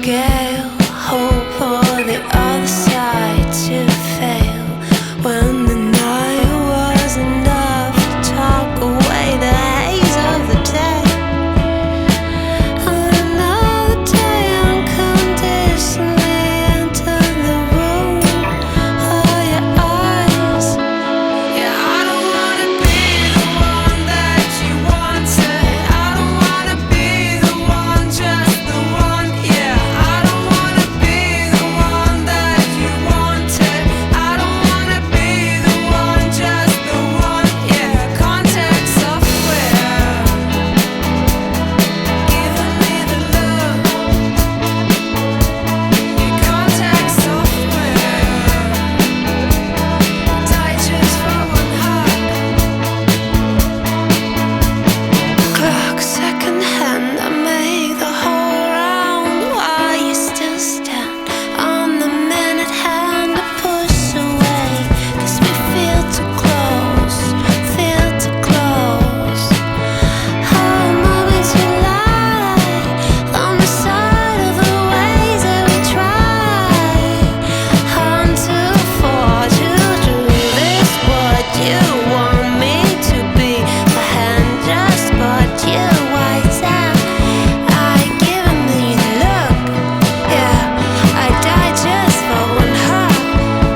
scale, hope for the other side to fail. When the night was enough to talk away the haze of the day. Another day unconditionally enter the room of your eyes. Yeah, I don't wanna be the one that you wanted. I don't wanna be the one, just the one. Yeah, I don't wanna be the one that you wanted. I don't wanna be the one, just the one. Yeah, contact software, giving me the look. Your contact software, die just for one hug. Clock second hand, I make the whole round while you still stand on the minute hand. I push away, 'cause we feel too close, feel too close. Oh, moving too light on the side of the ways that we try. I'm too far to do this, what you want me to be. My hand just but you white out. I given me the look. Yeah, I die just for one hug.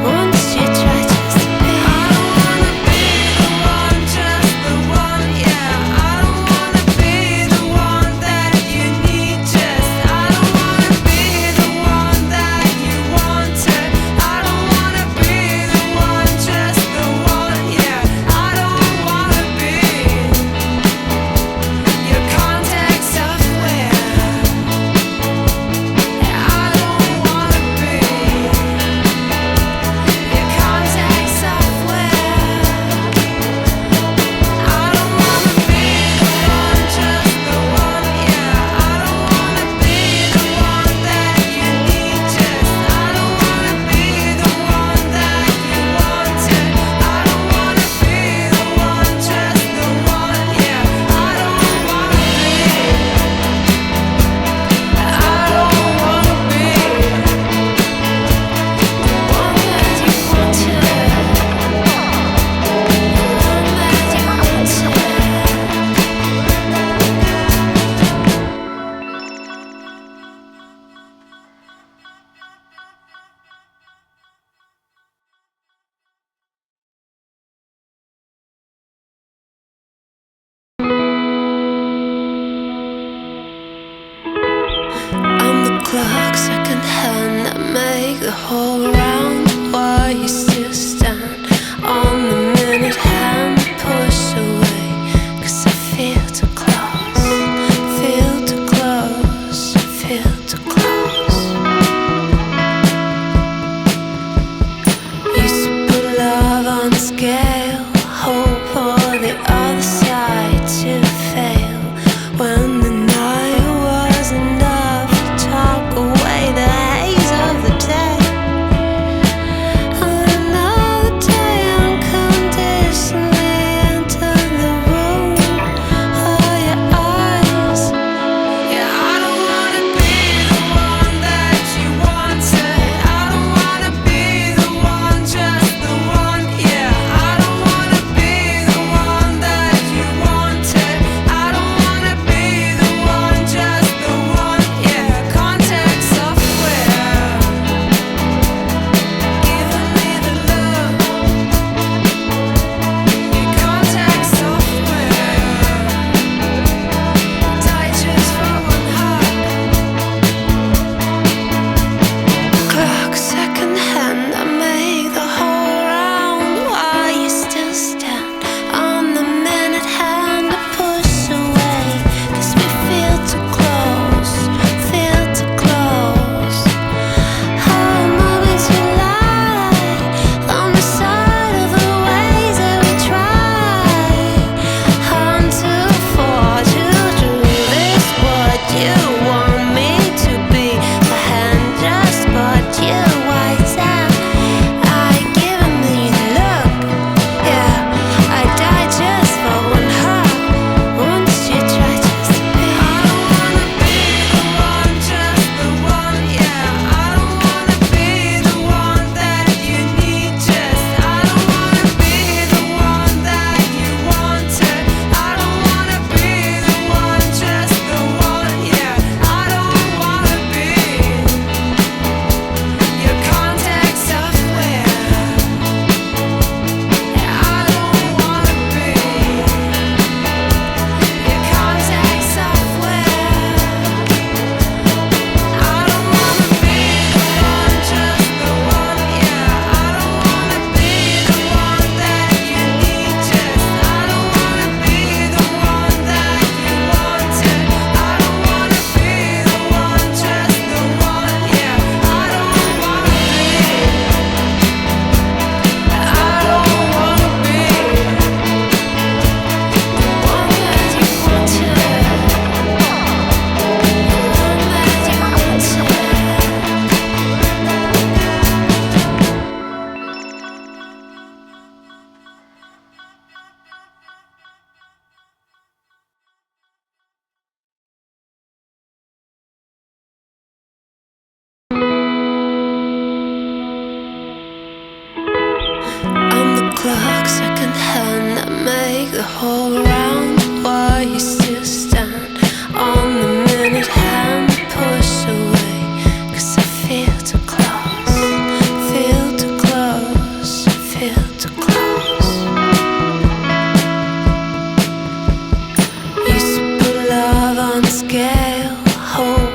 Won't you try just to be? I don't wanna be the one, just the one. Yeah, I don't wanna be the one that you need. Just I don't wanna be the one that you wanted. I don't wanna be the one, just the one. Yeah, I don't wanna be your contact software. Yeah, I don't wanna be your contact software. I don't wanna be the one, just the one. Yeah, I don't wanna be the one that you need. Just I don't wanna be the one that you wanted. I don't wanna be the one, just the one. Yeah, I don't wanna be. I don't wanna be the one that you wanted. The one that you I'm the clock second hand, I make the whole round while you still stand on the minute hand. Push away, 'cause I feel too close, feel too close, feel too close. Used to put love on scale, hope for the other side to fail. When the night was enough to talk away the haze of the day. pull around while you still stand on the minute hand. Push away, 'cause I feel too close, feel too close, feel too close. Used to put love on scale, hold